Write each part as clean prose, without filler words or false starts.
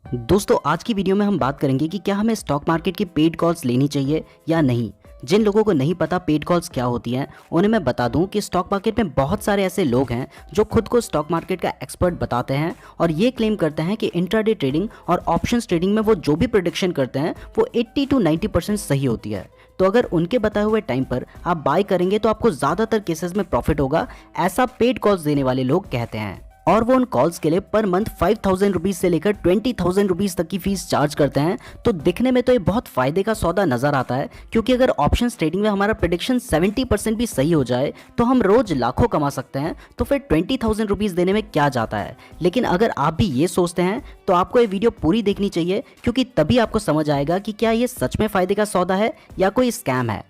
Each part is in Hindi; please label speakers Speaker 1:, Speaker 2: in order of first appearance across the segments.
Speaker 1: दोस्तों आज की वीडियो में हम बात करेंगे कि क्या हमें स्टॉक मार्केट की पेड कॉल्स लेनी चाहिए या नहीं। जिन लोगों को नहीं पता पेड कॉल्स क्या होती हैं उन्हें मैं बता दूं कि स्टॉक मार्केट में बहुत सारे ऐसे लोग हैं जो खुद को स्टॉक मार्केट का एक्सपर्ट बताते हैं और ये क्लेम करते हैं कि इंट्राडे ट्रेडिंग और ऑप्शंस ट्रेडिंग में वो जो भी प्रेडिक्शन करते हैं वो 80 to 90% सही होती है। तो अगर उनके बताए हुए टाइम पर आप बाय करेंगे तो आपको ज़्यादातर केसेस में प्रॉफिट होगा, ऐसा पेड कॉल्स देने वाले लोग कहते हैं। और वो उन कॉल्स के लिए पर मंथ 5,000 रुपीज से लेकर 20,000 रुपीज तक की फीस चार्ज करते हैं। तो दिखने में तो ये बहुत फायदे का सौदा नजर आता है, क्योंकि अगर ऑप्शंस ट्रेडिंग में हमारा प्रेडिक्शन 70% भी सही हो जाए तो हम रोज लाखों कमा सकते हैं। तो फिर 20,000 रुपीज देने में क्या जाता है। लेकिन अगर आप भी ये सोचते हैं तो आपको ये वीडियो पूरी देखनी चाहिए, क्योंकि तभी आपको समझ आएगा कि क्या ये सच में फायदे का सौदा है या कोई स्कैम है।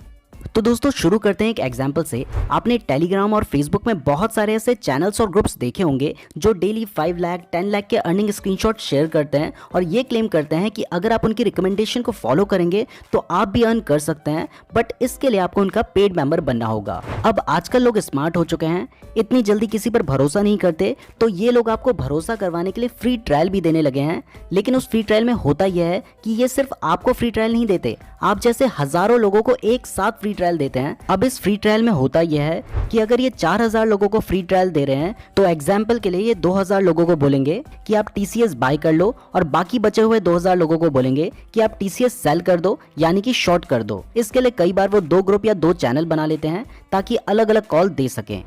Speaker 1: तो दोस्तों शुरू करते हैं एक एग्जाम्पल से। आपने टेलीग्राम और फेसबुक में बहुत सारे ऐसे चैनल्स और ग्रुप्स देखे होंगे जो डेली 5 लाख 10 लाख के अर्निंग स्क्रीनशॉट शेयर करते हैं और ये क्लेम करते हैं कि अगर आप उनकी रिकमेंडेशन को फॉलो करेंगे तो आप भी अर्न कर सकते हैं, बट इसके लिए आपको उनका पेड मेंबर बनना होगा। अब आजकल लोग स्मार्ट हो चुके हैं, इतनी जल्दी किसी पर भरोसा नहीं करते, तो ये लोग आपको भरोसा करवाने के लिए फ्री ट्रायल भी देने लगे हैं। लेकिन उस फ्री ट्रायल में होता यह है कि ये सिर्फ आपको फ्री ट्रायल नहीं देते, आप जैसे हजारों लोगों को एक साथ फ्री ट्रायल देते हैं। अब इस फ्री ट्रायल में होता यह है कि अगर ये 4,000 लोगों को फ्री ट्रायल दे रहे हैं तो एग्जाम्पल के लिए ये 2,000 लोगों को बोलेंगे कि आप टीसीएस बाय कर लो और बाकी बचे हुए 2,000 लोगों को बोलेंगे कि आप टीसीएस सेल कर दो, यानी कि शॉर्ट कर दो। इसके लिए कई बार वो 2 ग्रुप या 2 चैनल बना लेते हैं ताकि अलग अलग कॉल दे सकें।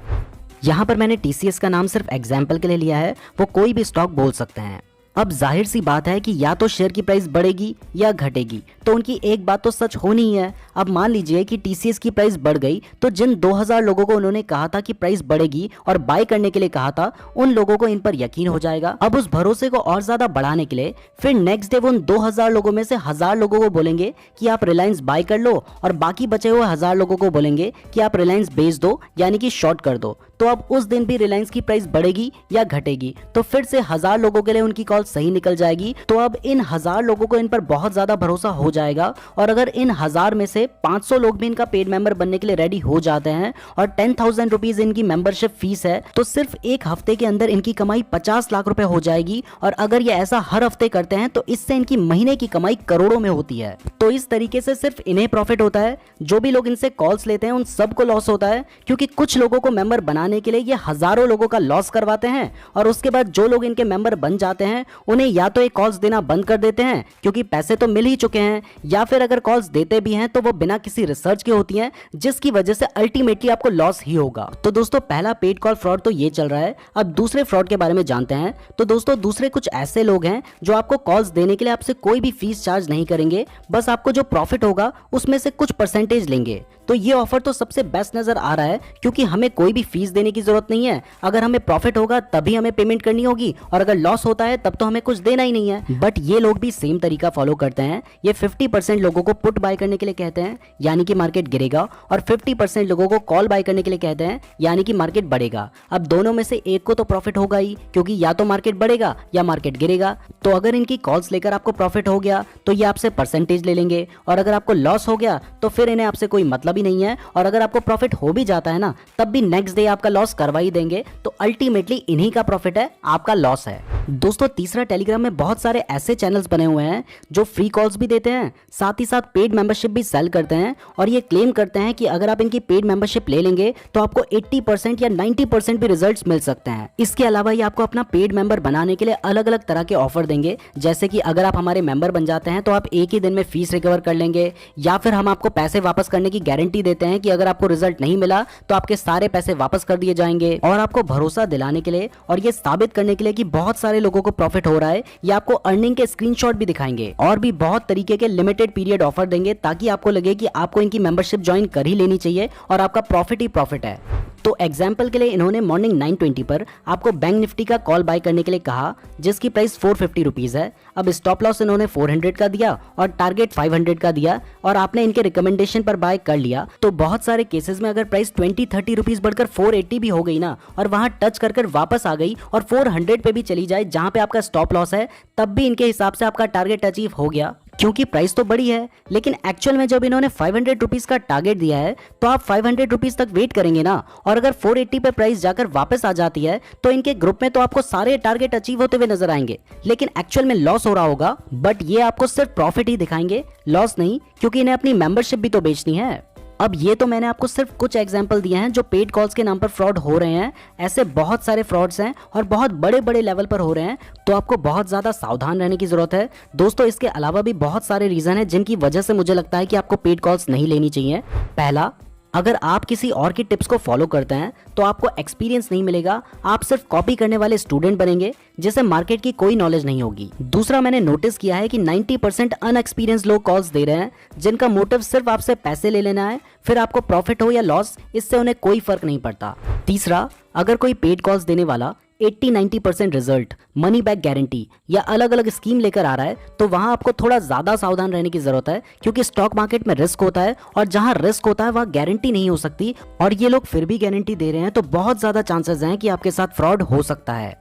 Speaker 1: यहाँ पर मैंने टीसीएस का नाम सिर्फ एग्जाम्पल के लिए लिया है, वो कोई भी स्टॉक बोल सकते हैं। अब जाहिर सी बात है कि या तो शेयर की प्राइस बढ़ेगी या घटेगी, तो उनकी एक बात तो सच होनी ही है। अब मान लीजिए कि टीसीएस की प्राइस बढ़ गई, तो जिन 2,000 लोगों को उन्होंने कहा था कि प्राइस बढ़ेगी और बाय करने के लिए कहा था, उन लोगों को इन पर यकीन हो जाएगा। अब उस भरोसे को और ज्यादा बढ़ाने के लिए फिर नेक्स्ट डे वो उन 2,000 लोगों में से 1,000 लोगों को बोलेंगे कि आप रिलायंस बाय कर लो और बाकी बचे हुए 1,000 लोगों को बोलेंगे कि आप रिलायंस बेच दो, यानी कि शॉर्ट कर दो। तो अब उस दिन भी रिलायंस की प्राइस बढ़ेगी या घटेगी, तो फिर से 1,000 लोगों के लिए उनकी कॉल सही निकल जाएगी। तो अब इन 1,000 लोगों को इन पर बहुत ज्यादा भरोसा हो जाएगा, और अगर इन 1,000 में से 500 लोग भी इनका पेड मेंबर बनने के लिए रेडी हो जाते हैं और 10,000 रुपीज इनकी मेंबरशिप फीस है, तो सिर्फ एक हफ्ते के अंदर इनकी कमाई 50 लाख रुपए हो जाएगी। और अगर ये ऐसा हर हफ्ते करते हैं तो इससे इनकी महीने की कमाई करोड़ों में होती है। तो इस तरीके से सिर्फ इन्हें प्रॉफिट होता है, जो भी लोग इनसे कॉल्स लेते हैं उन सबको लॉस होता है, क्योंकि कुछ लोगों को मेंबर बनाने के लिए ये हजारों लोगों का लॉस करवाते हैं और उसके बाद जो लोग इनके मेंबर बन जाते हैं उन्हें या तो ये कॉल्स देना बंद कर देते हैं, क्योंकि पैसे तो मिल ही चुके हैं, या फिर अगर कॉल्स देते भी हैं तो वो बिना किसी रिसर्च के होती हैं, जिसकी वजह से अल्टीमेटली आपको लॉस ही होगा। तो दोस्तों पहला पेड कॉल फ्रॉड तो ये चल रहा है। अब दूसरे फ्रॉड के बारे में जानते हैं। तो दोस्तों दूसरे कुछ ऐसे लोग हैं जो आपको कॉल्स देने के लिए आपसे कोई भी फीस चार्ज नहीं करेंगे, बस आपको जो प्रॉफिट होगा उसमें से कुछ परसेंटेज लेंगे। तो ये ऑफर तो सबसे बेस्ट नजर आ रहा है, क्योंकि हमें कोई भी फीस देने की जरूरत नहीं है। अगर हमें प्रॉफिट होगा तभी हमें पेमेंट करनी होगी, और अगर लॉस होता है तब तो हमें कुछ देना ही नहीं है। बट ये लोग भी सेम तरीका फॉलो करते हैं। ये 50% लोगों को पुट बाय करने के लिए कहते हैं, यानी कि मार्केट गिरेगा, और 50% लोगों को कॉल बाय करने के लिए कहते हैं, यानी कि मार्केट बढ़ेगा। अब दोनों में से एक को तो प्रॉफिट होगा ही, क्योंकि या तो मार्केट बढ़ेगा या मार्केट गिरेगा। तो अगर इनकी कॉल्स लेकर आपको प्रॉफिट हो गया तो ये आपसे परसेंटेज ले लेंगे, और अगर आपको लॉस हो गया तो फिर इन्हें आपसे कोई मतलब ही नहीं है। और अगर आपको प्रॉफिट हो भी जाता है ना, तब भी नेक्स्ट डे आपका लॉस करवा ही देंगे। तो अल्टीमेटली इन्हीं का प्रॉफिट है, आपका लॉस है। दोस्तों तीसरा, टेलीग्राम में बहुत सारे ऐसे चैनल्स बने हुए हैं जो फ्री कॉल्स भी देते हैं, साथ ही साथ पेड मेंबरशिप भी सेल करते हैं, और ये क्लेम करते हैं कि अगर आप इनकी पेड मेंबरशिप ले लेंगे तो आपको 80% या 90% भी रिजल्ट्स मिल सकते हैं। इसके अलावा ये आपको अपना पेड मेंबर बनाने के लिए अलग अलग तरह के ऑफर देंगे, जैसे कि अगर आप हमारे मेंबर बन जाते हैं तो आप एक ही दिन में फीस रिकवर कर लेंगे, या फिर हम आपको पैसे वापस करने की गारंटी देते हैं कि अगर आपको रिजल्ट नहीं मिला तो आपके सारे पैसे वापस कर दिए जाएंगे। और आपको भरोसा दिलाने के लिए और ये साबित करने के लिए कि बहुत सारे लोगों को प्रॉफिट हो रहा है, ये आपको अर्निंग के स्क्रीनशॉट भी दिखाएंगे, और भी बहुत तरीके के लिमिटेड पीरियड ऑफर देंगे, ताकि आपको लगे कि आपको इनकी मेंबरशिप ज्वाइन कर ही लेनी चाहिए और आपका प्रॉफिट ही प्रॉफिट है। तो एग्जाम्पल के लिए इन्होंने मॉर्निंग 9:20 पर आपको बैंक निफ्टी का कॉल बाय करने के लिए कहा, जिसकी प्राइस 450 रुपीज है। अब स्टॉप लॉस इन्होंने 400 का दिया और टारगेट 500 का दिया, और आपने इनके रिकमेंडेशन पर बाय कर लिया। तो बहुत सारे केसेस में अगर प्राइस 20-30 रुपीज बढ़कर 480 भी हो गई ना, और वहां टच कर वापस आ गई और 400 पे भी चली जाए जहां पे आपका स्टॉप लॉस है, तब भी इनके हिसाब से आपका टारगेट अचीव हो गया। क्योंकि प्राइस तो बड़ी है, लेकिन एक्चुअल में जब इन्होंने 500 रुपीज का टारगेट दिया है तो आप 500 रुपीज तक वेट करेंगे ना। और अगर 480 पे प्राइस जाकर वापस आ जाती है तो इनके ग्रुप में तो आपको सारे टारगेट अचीव होते हुए नजर आएंगे, लेकिन एक्चुअल में लॉस हो रहा होगा। बट ये आपको सिर्फ प्रॉफिट ही दिखाएंगे, लॉस नहीं, क्योंकि इन्हें अपनी मेंबरशिप भी तो बेचनी है। अब ये तो मैंने आपको सिर्फ कुछ एग्जाम्पल दिए हैं जो पेड कॉल्स के नाम पर फ्रॉड हो रहे हैं। ऐसे बहुत सारे फ्रॉड्स हैं और बहुत बड़े बड़े लेवल पर हो रहे हैं, तो आपको बहुत ज़्यादा सावधान रहने की ज़रूरत है। दोस्तों, इसके अलावा भी बहुत सारे रीज़न हैं जिनकी वजह से मुझे लगता है कि आपको पेड कॉल्स नहीं लेनी चाहिए। पहला, अगर आप किसी और की टिप्स को फॉलो करते हैं तो आपको एक्सपीरियंस नहीं मिलेगा, आप सिर्फ कॉपी करने वाले स्टूडेंट बनेंगे जिसे मार्केट की कोई नॉलेज नहीं होगी। दूसरा, मैंने नोटिस किया है कि 90% अनएक्सपीरियंस लोग कॉल्स दे रहे हैं जिनका मोटिव सिर्फ आपसे पैसे ले लेना है, फिर आपको प्रॉफिट हो या लॉस इससे उन्हें कोई फर्क नहीं पड़ता। तीसरा, अगर कोई पेड कॉल्स देने वाला 80-90% रिजल्ट, मनी बैक गारंटी या अलग अलग स्कीम लेकर आ रहा है तो वहां आपको थोड़ा ज्यादा सावधान रहने की जरूरत है, क्योंकि स्टॉक मार्केट में रिस्क होता है और जहां रिस्क होता है वहां गारंटी नहीं हो सकती, और ये लोग फिर भी गारंटी दे रहे हैं तो बहुत ज्यादा चांसेस हैं कि आपके साथ फ्रॉड हो सकता है।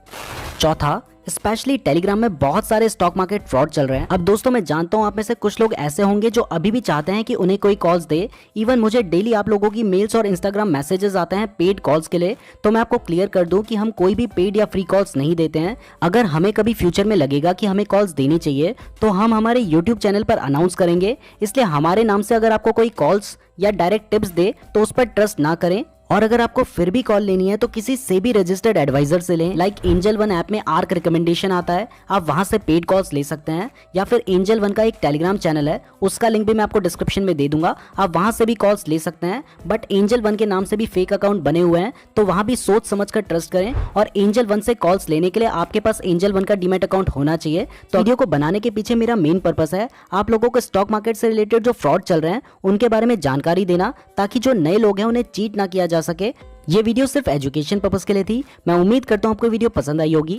Speaker 1: चौथा, स्पेशली टेलीग्राम में बहुत सारे स्टॉक मार्केट फ्रॉड चल रहे हैं। अब दोस्तों, मैं जानता हूं आप में से कुछ लोग ऐसे होंगे जो अभी भी चाहते हैं कि उन्हें कोई कॉल्स दे। इवन मुझे डेली आप लोगों की मेल्स और इंस्टाग्राम मैसेजेस आते हैं पेड कॉल्स के लिए, तो मैं आपको क्लियर कर दूं कि हम कोई भी पेड या फ्री कॉल्स नहीं देते हैं। अगर हमें कभी फ्यूचर में लगेगा कि हमें कॉल्स देनी चाहिए तो हम हमारे यूट्यूब चैनल पर अनाउंस करेंगे, इसलिए हमारे नाम से अगर आपको कोई कॉल्स या डायरेक्ट टिप्स दे तो उस पर ट्रस्ट ना करें। और अगर आपको फिर भी कॉल लेनी है तो किसी से भी रजिस्टर्ड एडवाइजर से लें। लाइक एंजल वन ऐप में आर्क रिकमेंडेशन आता है, आप वहां से पेड कॉल्स ले सकते हैं, या फिर एंजल वन का एक टेलीग्राम चैनल है, उसका लिंक भी मैं आपको डिस्क्रिप्शन में दे दूंगा, आप वहां से भी कॉल्स ले सकते हैं। बट एंजल वन के नाम से भी फेक अकाउंट बने हुए हैं, तो वहां भी सोच समझ कर ट्रस्ट करें। और एंजल वन से कॉल्स लेने के लिए आपके पास एंजल वन का डीमैट अकाउंट होना चाहिए। तो वीडियो को बनाने के पीछे मेरा मेन पर्पस है आप लोगों को स्टॉक मार्केट से रिलेटेड जो फ्रॉड चल रहे हैं उनके बारे में जानकारी देना, ताकि जो नए लोग हैं उन्हें चीट ना किया जा सके। ये वीडियो सिर्फ एजुकेशन पर्पस के लिए थी। मैं उम्मीद करता हूँ आपको वीडियो पसंद आई होगी।